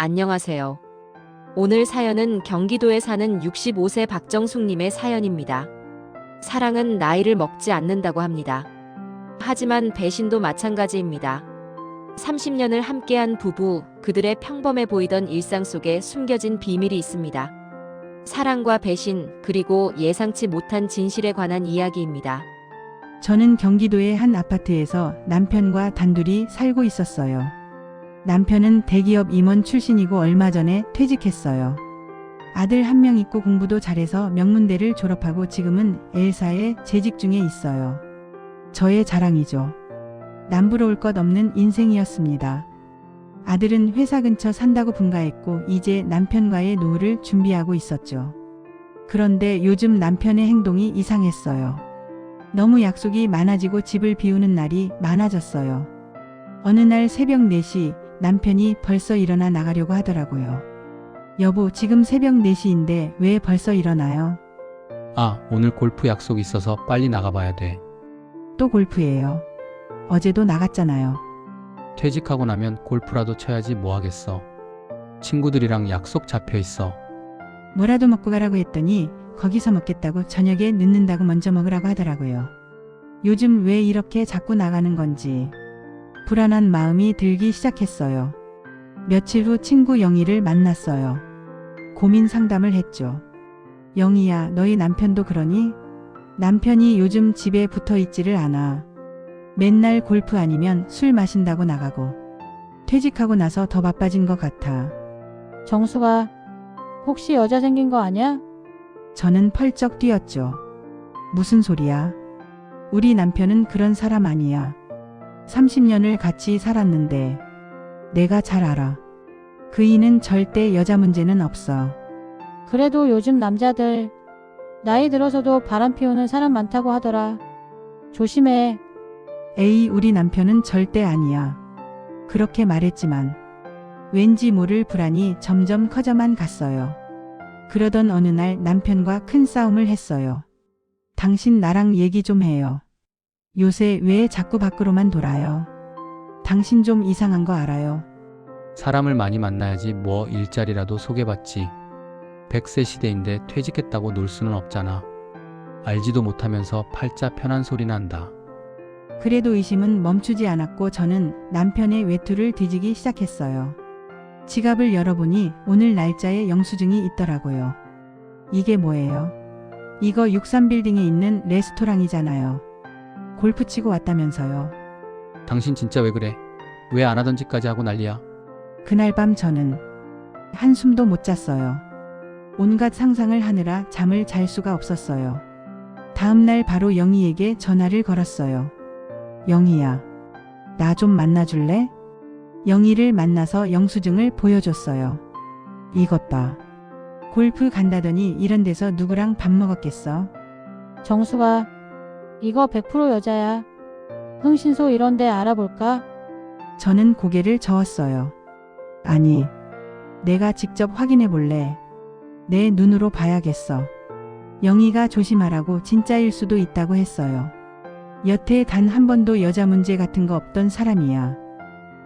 안녕하세요. 오늘 사연은 경기도에 사는 65세 박정숙님의 사연입니다. 사랑은 나이를 먹지 않는다고 합니다. 하지만 배신도 마찬가지입니다. 30년을 함께한 부부, 그들의 평범해 보이던 일상 속에 숨겨진 비밀이 있습니다. 사랑과 배신, 그리고 예상치 못한 진실에 관한 이야기입니다. 저는 경기도의 한 아파트에서 남편과 단둘이 살고 있었어요. 남편은 대기업 임원 출신이고 얼마 전에 퇴직했어요. 아들 한 명 있고 공부도 잘해서 명문대를 졸업하고 지금은 L사에 재직 중에 있어요. 저의 자랑이죠. 남부러울 것 없는 인생이었습니다. 아들은 회사 근처 산다고 분가했고 이제 남편과의 노후를 준비하고 있었죠. 그런데 요즘 남편의 행동이 이상했어요. 너무 약속이 많아지고 집을 비우는 날이 많아졌어요. 어느 날 새벽 4시 남편이 벌써 일어나 나가려고 하더라고요. 여보, 지금 새벽 4시인데 왜 벌써 일어나요? 아, 오늘 골프 약속 있어서 빨리 나가봐야 돼. 또 골프예요. 어제도 나갔잖아요. 퇴직하고 나면 골프라도 쳐야지 뭐 하겠어. 친구들이랑 약속 잡혀 있어. 뭐라도 먹고 가라고 했더니 거기서 먹겠다고 저녁에 늦는다고 먼저 먹으라고 하더라고요. 요즘 왜 이렇게 자꾸 나가는 건지 불안한 마음이 들기 시작했어요. 며칠 후 친구 영희를 만났어요. 고민 상담을 했죠. 영희야, 너희 남편도 그러니? 남편이 요즘 집에 붙어 있지를 않아. 맨날 골프 아니면 술 마신다고 나가고 퇴직하고 나서 더 바빠진 것 같아. 정수가 혹시 여자 생긴 거 아니야? 저는 펄쩍 뛰었죠. 무슨 소리야? 우리 남편은 그런 사람 아니야. 30년을 같이 살았는데 내가 잘 알아. 그이는 절대 여자 문제는 없어. 그래도 요즘 남자들 나이 들어서도 바람 피우는 사람 많다고 하더라. 조심해. 에이, 우리 남편은 절대 아니야. 그렇게 말했지만 왠지 모를 불안이 점점 커져만 갔어요. 그러던 어느 날 남편과 큰 싸움을 했어요. 당신 나랑 얘기 좀 해요. 요새 왜 자꾸 밖으로만 돌아요? 당신 좀 이상한 거 알아요? 사람을 많이 만나야지 뭐 일자리라도 소개받지. 100세 시대인데 퇴직했다고 놀 수는 없잖아. 알지도 못하면서 팔자 편한 소리나 한다. 그래도 의심은 멈추지 않았고 저는 남편의 외투를 뒤지기 시작했어요. 지갑을 열어보니 오늘 날짜에 영수증이 있더라고요. 이게 뭐예요? 이거 63빌딩에 있는 레스토랑이잖아요. 골프 치고 왔다면서요. 당신 진짜 왜 그래? 왜 안 하던 짓까지 하고 난리야? 그날 밤 저는 한숨도 못 잤어요. 온갖 상상을 하느라 잠을 잘 수가 없었어요. 다음날 바로 영희에게 전화를 걸었어요. 영희야, 나 좀 만나줄래? 영희를 만나서 영수증을 보여줬어요. 이것 봐. 골프 간다더니 이런 데서 누구랑 밥 먹었겠어? 정수가 이거 100% 여자야. 흥신소 이런 데 알아볼까? 저는 고개를 저었어요. 아니, 내가 직접 확인해 볼래. 내 눈으로 봐야겠어. 영희가 조심하라고 진짜일 수도 있다고 했어요. 여태 단 한 번도 여자 문제 같은 거 없던 사람이야.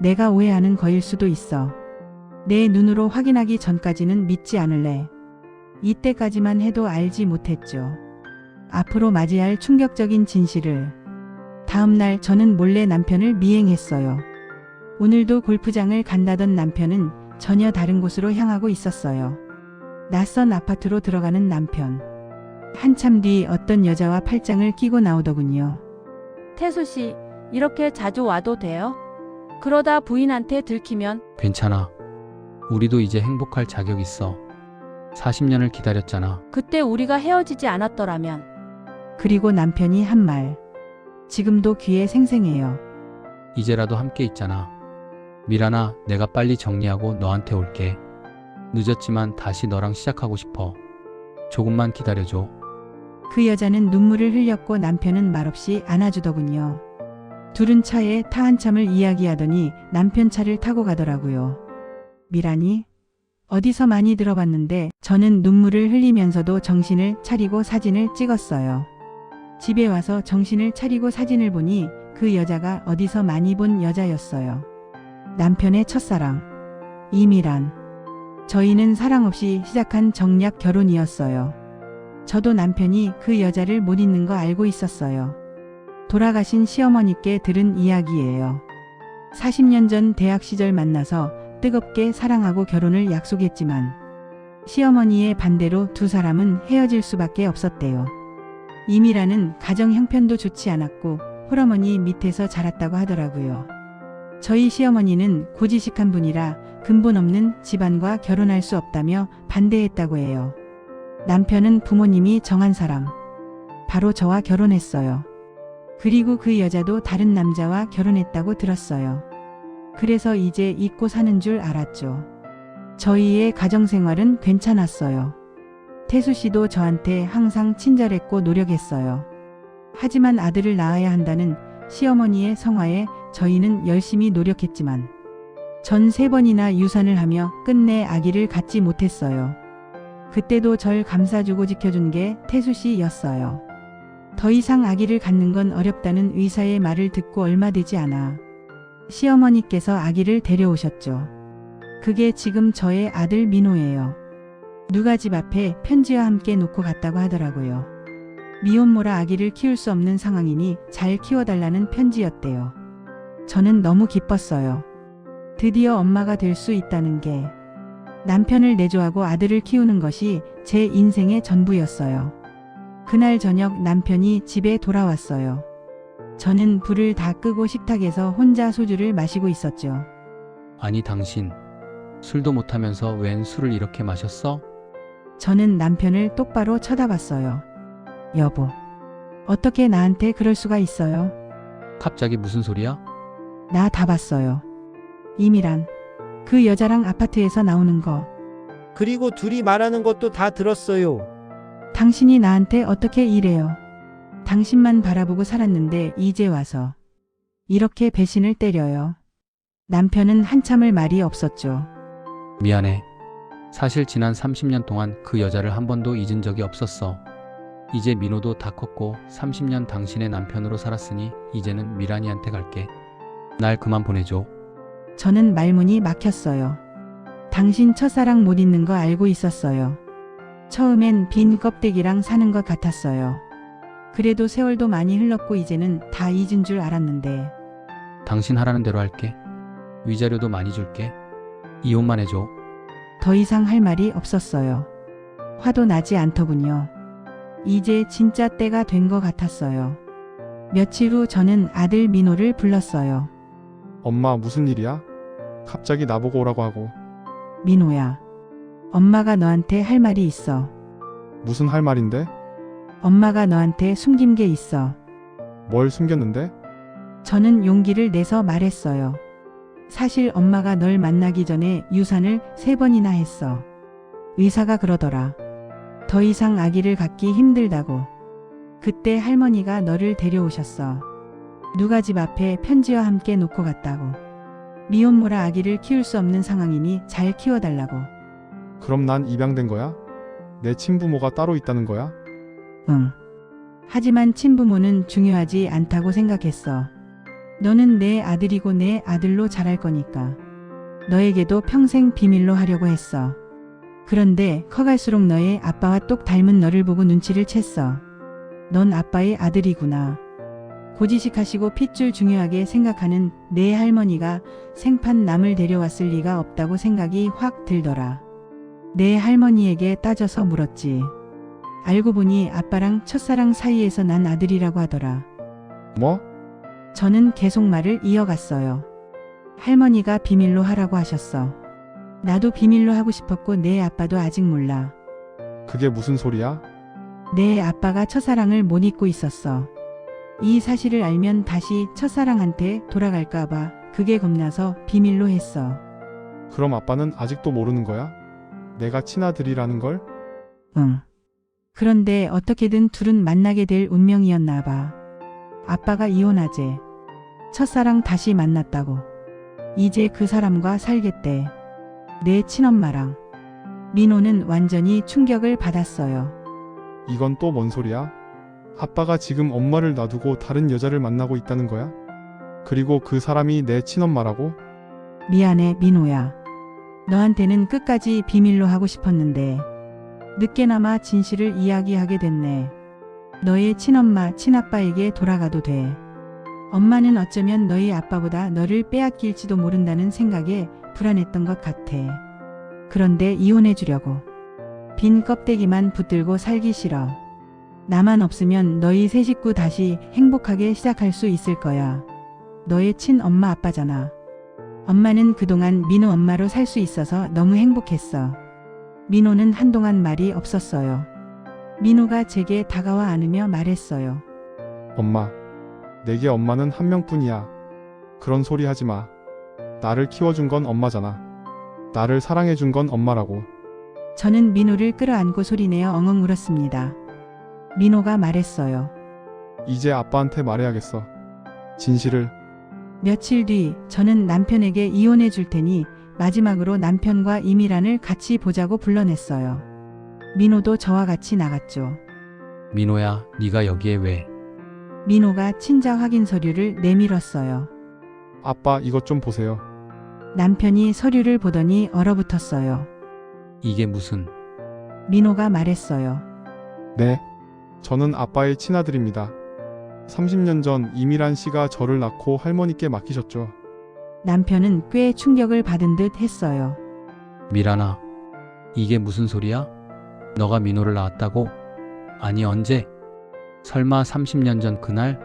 내가 오해하는 거일 수도 있어. 내 눈으로 확인하기 전까지는 믿지 않을래. 이때까지만 해도 알지 못했죠. 앞으로 맞이할 충격적인 진실을. 다음날 저는 몰래 남편을 미행했어요. 오늘도 골프장을 간다던 남편은 전혀 다른 곳으로 향하고 있었어요. 낯선 아파트로 들어가는 남편. 한참 뒤 어떤 여자와 팔짱을 끼고 나오더군요. 태수 씨, 이렇게 자주 와도 돼요? 그러다 부인한테 들키면 괜찮아. 우리도 이제 행복할 자격 있어. 40년을 기다렸잖아. 그때 우리가 헤어지지 않았더라면. 그리고 남편이 한 말. 지금도 귀에 생생해요. 이제라도 함께 있잖아. 미란아, 내가 빨리 정리하고 너한테 올게. 늦었지만 다시 너랑 시작하고 싶어. 조금만 기다려줘. 그 여자는 눈물을 흘렸고 남편은 말없이 안아주더군요. 둘은 차에 타 한참을 이야기하더니 남편 차를 타고 가더라고요. 미란이? 어디서 많이 들어봤는데 저는 눈물을 흘리면서도 정신을 차리고 사진을 찍었어요. 집에 와서 정신을 차리고 사진을 보니 그 여자가 어디서 많이 본 여자였어요. 남편의 첫사랑, 이미란. 저희는 사랑 없이 시작한 정략 결혼이었어요. 저도 남편이 그 여자를 못 잊는 거 알고 있었어요. 돌아가신 시어머니께 들은 이야기예요. 40년 전 대학 시절 만나서 뜨겁게 사랑하고 결혼을 약속했지만 시어머니의 반대로 두 사람은 헤어질 수밖에 없었대요. 이미라는 가정 형편도 좋지 않았고 홀어머니 밑에서 자랐다고 하더라고요. 저희 시어머니는 고지식한 분이라 근본 없는 집안과 결혼할 수 없다며 반대했다고 해요. 남편은 부모님이 정한 사람, 바로 저와 결혼했어요. 그리고 그 여자도 다른 남자와 결혼했다고 들었어요. 그래서 이제 잊고 사는 줄 알았죠. 저희의 가정생활은 괜찮았어요. 태수 씨도 저한테 항상 친절했고 노력했어요. 하지만 아들을 낳아야 한다는 시어머니의 성화에 저희는 열심히 노력했지만 전 3번이나 유산을 하며 끝내 아기를 갖지 못했어요. 그때도 절 감싸주고 지켜준 게 태수 씨였어요. 더 이상 아기를 갖는 건 어렵다는 의사의 말을 듣고 얼마 되지 않아 시어머니께서 아기를 데려오셨죠. 그게 지금 저의 아들 민호예요. 누가 집 앞에 편지와 함께 놓고 갔다고 하더라고요. 미혼모라 아기를 키울 수 없는 상황이니 잘 키워달라는 편지였대요. 저는 너무 기뻤어요. 드디어 엄마가 될 수 있다는 게. 남편을 내조하고 아들을 키우는 것이 제 인생의 전부였어요. 그날 저녁 남편이 집에 돌아왔어요. 저는 불을 다 끄고 식탁에서 혼자 소주를 마시고 있었죠. 아니 당신 술도 못하면서 웬 술을 이렇게 마셨어? 저는 남편을 똑바로 쳐다봤어요. 여보, 어떻게 나한테 그럴 수가 있어요? 갑자기 무슨 소리야? 나 다 봤어요. 이미란, 그 여자랑 아파트에서 나오는 거. 그리고 둘이 말하는 것도 다 들었어요. 당신이 나한테 어떻게 이래요? 당신만 바라보고 살았는데 이제 와서 이렇게 배신을 때려요. 남편은 한참을 말이 없었죠. 미안해. 사실 지난 30년 동안 그 여자를 한 번도 잊은 적이 없었어. 이제 민호도 다 컸고 30년 당신의 남편으로 살았으니 이제는 미란이한테 갈게. 날 그만 보내줘. 저는 말문이 막혔어요. 당신 첫사랑 못 잊는 거 알고 있었어요. 처음엔 빈 껍데기랑 사는 것 같았어요. 그래도 세월도 많이 흘렀고 이제는 다 잊은 줄 알았는데. 당신 하라는 대로 할게. 위자료도 많이 줄게. 이혼만 해줘. 더 이상 할 말이 없었어요. 화도 나지 않더군요. 이제 진짜 때가 된 것 같았어요. 며칠 후 저는 아들 민호를 불렀어요. 엄마 무슨 일이야? 갑자기 나보고 오라고 하고. 민호야, 엄마가 너한테 할 말이 있어. 무슨 할 말인데? 엄마가 너한테 숨긴 게 있어. 뭘 숨겼는데? 저는 용기를 내서 말했어요. 사실 엄마가 널 만나기 전에 유산을 3번이나 했어. 의사가 그러더라. 더 이상 아기를 갖기 힘들다고. 그때 할머니가 너를 데려오셨어. 누가 집 앞에 편지와 함께 놓고 갔다고. 미혼모라 아기를 키울 수 없는 상황이니 잘 키워달라고. 그럼 난 입양된 거야? 내 친부모가 따로 있다는 거야? 응. 하지만 친부모는 중요하지 않다고 생각했어. 너는 내 아들이고 내 아들로 자랄 거니까. 너에게도 평생 비밀로 하려고 했어. 그런데 커갈수록 너의 아빠와 똑 닮은 너를 보고 눈치를 챘어. 넌 아빠의 아들이구나. 고지식하시고 핏줄 중요하게 생각하는 내 할머니가 생판 남을 데려왔을 리가 없다고 생각이 확 들더라. 내 할머니에게 따져서 물었지. 알고 보니 아빠랑 첫사랑 사이에서 난 아들이라고 하더라. 뭐? 저는 계속 말을 이어갔어요. 할머니가 비밀로 하라고 하셨어. 나도 비밀로 하고 싶었고 내 아빠도 아직 몰라. 그게 무슨 소리야? 내 아빠가 첫사랑을 못 잊고 있었어. 이 사실을 알면 다시 첫사랑한테 돌아갈까봐 그게 겁나서 비밀로 했어. 그럼 아빠는 아직도 모르는 거야? 내가 친아들이라는 걸? 응. 그런데 어떻게든 둘은 만나게 될 운명이었나 봐. 아빠가 이혼하재. 첫사랑 다시 만났다고. 이제 그 사람과 살겠대. 내 친엄마랑. 민호는 완전히 충격을 받았어요. 이건 또 뭔 소리야? 아빠가 지금 엄마를 놔두고 다른 여자를 만나고 있다는 거야? 그리고 그 사람이 내 친엄마라고? 미안해 민호야. 너한테는 끝까지 비밀로 하고 싶었는데 늦게나마 진실을 이야기하게 됐네. 너의 친엄마, 친아빠에게 돌아가도 돼. 엄마는 어쩌면 너희 아빠보다 너를 빼앗길지도 모른다는 생각에 불안했던 것 같아. 그런데 이혼해 주려고. 빈 껍데기만 붙들고 살기 싫어. 나만 없으면 너희 세 식구 다시 행복하게 시작할 수 있을 거야. 너의 친엄마 아빠잖아. 엄마는 그동안 민호 엄마로 살 수 있어서 너무 행복했어. 민호는 한동안 말이 없었어요. 민호가 제게 다가와 안으며 말했어요. 엄마, 내게 엄마는 한 명뿐이야. 그런 소리 하지 마. 나를 키워준 건 엄마잖아. 나를 사랑해준 건 엄마라고. 저는 민호를 끌어안고 소리내어 엉엉 울었습니다. 민호가 말했어요. 이제 아빠한테 말해야겠어. 진실을. 며칠 뒤 저는 남편에게 이혼해 줄 테니 마지막으로 남편과 이미란을 같이 보자고 불러냈어요. 민호도 저와 같이 나갔죠. 민호야, 네가 여기에 왜? 민호가 친자 확인 서류를 내밀었어요. 아빠, 이것 좀 보세요. 남편이 서류를 보더니 얼어붙었어요. 이게 무슨? 민호가 말했어요. 네. 저는 아빠의 친아들입니다. 30년 전 이미란 씨가 저를 낳고 할머니께 맡기셨죠. 남편은 꽤 충격을 받은 듯 했어요. 미란아, 이게 무슨 소리야? 너가 민호를 낳았다고? 아니, 언제? 설마 30년 전 그날?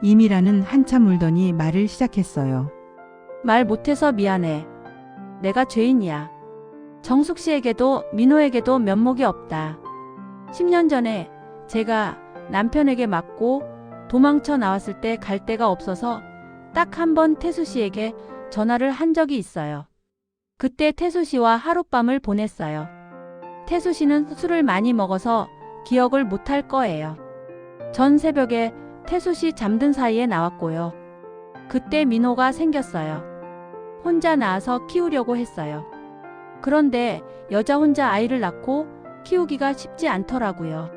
이미라는 한참 울더니 말을 시작했어요. 말 못해서 미안해. 내가 죄인이야. 정숙 씨에게도 민호에게도 면목이 없다. 10년 전에 제가 남편에게 맞고 도망쳐 나왔을 때 갈 데가 없어서 딱 한 번 태수 씨에게 전화를 한 적이 있어요. 그때 태수 씨와 하룻밤을 보냈어요. 태수 씨는 술을 많이 먹어서 기억을 못할 거예요. 전 새벽에 태수 씨 잠든 사이에 나왔고요. 그때 민호가 생겼어요. 혼자 낳아서 키우려고 했어요. 그런데 여자 혼자 아이를 낳고 키우기가 쉽지 않더라고요.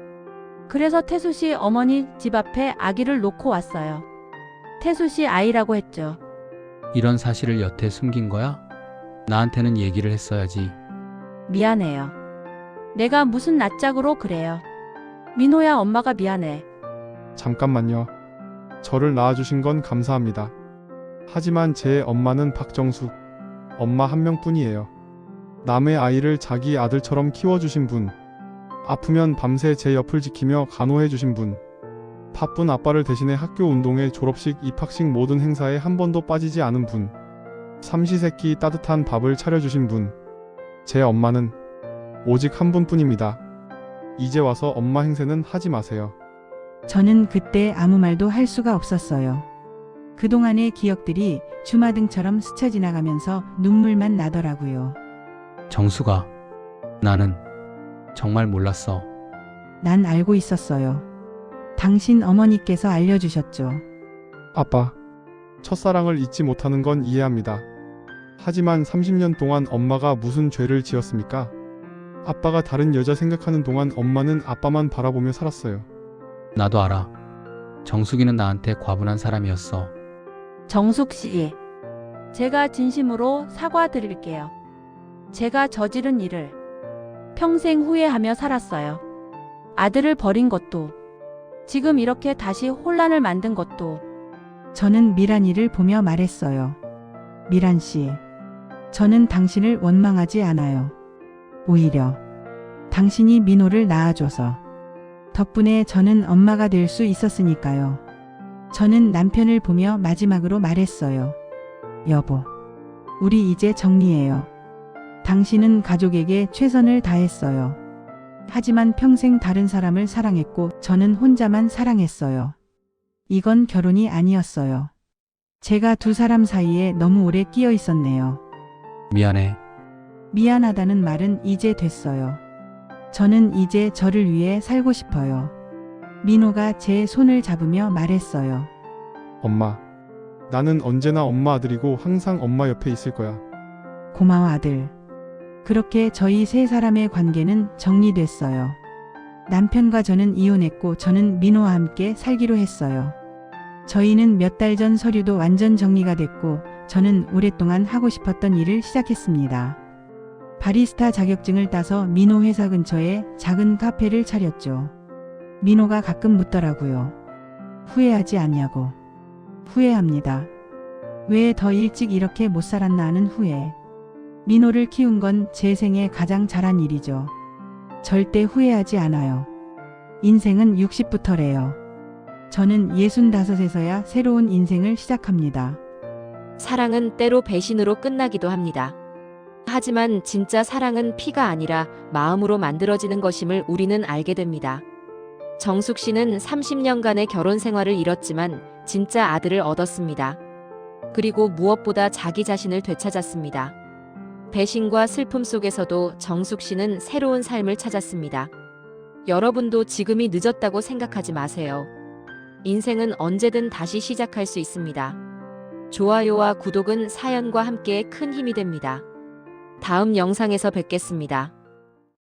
그래서 태수 씨 어머니 집 앞에 아기를 놓고 왔어요. 태수 씨 아이라고 했죠. 이런 사실을 여태 숨긴 거야? 나한테는 얘기를 했어야지. 미안해요. 내가 무슨 낯짝으로 그래요. 민호야, 엄마가 미안해. 잠깐만요. 저를 낳아주신 건 감사합니다. 하지만 제 엄마는 박정숙, 엄마 한 명뿐이에요. 남의 아이를 자기 아들처럼 키워주신 분, 아프면 밤새 제 옆을 지키며 간호해주신 분, 바쁜 아빠를 대신해 학교 운동회, 졸업식, 입학식 모든 행사에 한 번도 빠지지 않은 분, 삼시세끼 따뜻한 밥을 차려주신 분, 제 엄마는 오직 한 분뿐입니다. 이제 와서 엄마 행세는 하지 마세요. 저는 그때 아무 말도 할 수가 없었어요. 그동안의 기억들이 주마등처럼 스쳐 지나가면서 눈물만 나더라고요. 정수가, 나는 정말 몰랐어. 난 알고 있었어요. 당신 어머니께서 알려주셨죠. 아빠, 첫사랑을 잊지 못하는 건 이해합니다. 하지만 30년 동안 엄마가 무슨 죄를 지었습니까? 아빠가 다른 여자 생각하는 동안 엄마는 아빠만 바라보며 살았어요. 나도 알아. 정숙이는 나한테 과분한 사람이었어. 정숙 씨, 제가 진심으로 사과드릴게요. 제가 저지른 일을 평생 후회하며 살았어요. 아들을 버린 것도, 지금 이렇게 다시 혼란을 만든 것도. 저는 미란이를 보며 말했어요. 미란 씨, 저는 당신을 원망하지 않아요. 오히려 당신이 민호를 낳아줘서 덕분에 저는 엄마가 될 수 있었으니까요. 저는 남편을 보며 마지막으로 말했어요. 여보, 우리 이제 정리해요. 당신은 가족에게 최선을 다했어요. 하지만 평생 다른 사람을 사랑했고 저는 혼자만 사랑했어요. 이건 결혼이 아니었어요. 제가 두 사람 사이에 너무 오래 끼어 있었네요. 미안해. 미안하다는 말은 이제 됐어요. 저는 이제 저를 위해 살고 싶어요. 민호가 제 손을 잡으며 말했어요. 엄마, 나는 언제나 엄마 아들이고 항상 엄마 옆에 있을 거야. 고마워 아들. 그렇게 저희 세 사람의 관계는 정리됐어요. 남편과 저는 이혼했고 저는 민호와 함께 살기로 했어요. 저희는 몇 달 전 서류도 완전 정리가 됐고 저는 오랫동안 하고 싶었던 일을 시작했습니다. 바리스타 자격증을 따서 민호 회사 근처에 작은 카페를 차렸죠. 민호가 가끔 묻더라고요. 후회하지 않냐고. 후회합니다. 왜 더 일찍 이렇게 못 살았나 하는 후회. 민호를 키운 건 제 생에 가장 잘한 일이죠. 절대 후회하지 않아요. 인생은 60부터래요. 저는 65에서야 새로운 인생을 시작합니다. 사랑은 때로 배신으로 끝나기도 합니다. 하지만 진짜 사랑은 피가 아니라 마음으로 만들어지는 것임을 우리는 알게 됩니다. 정숙 씨는 30년간의 결혼 생활을 잃었지만 진짜 아들을 얻었습니다. 그리고 무엇보다 자기 자신을 되찾았습니다. 배신과 슬픔 속에서도 정숙 씨는 새로운 삶을 찾았습니다. 여러분도 지금이 늦었다고 생각하지 마세요. 인생은 언제든 다시 시작할 수 있습니다. 좋아요와 구독은 사연과 함께 큰 힘이 됩니다. 다음 영상에서 뵙겠습니다.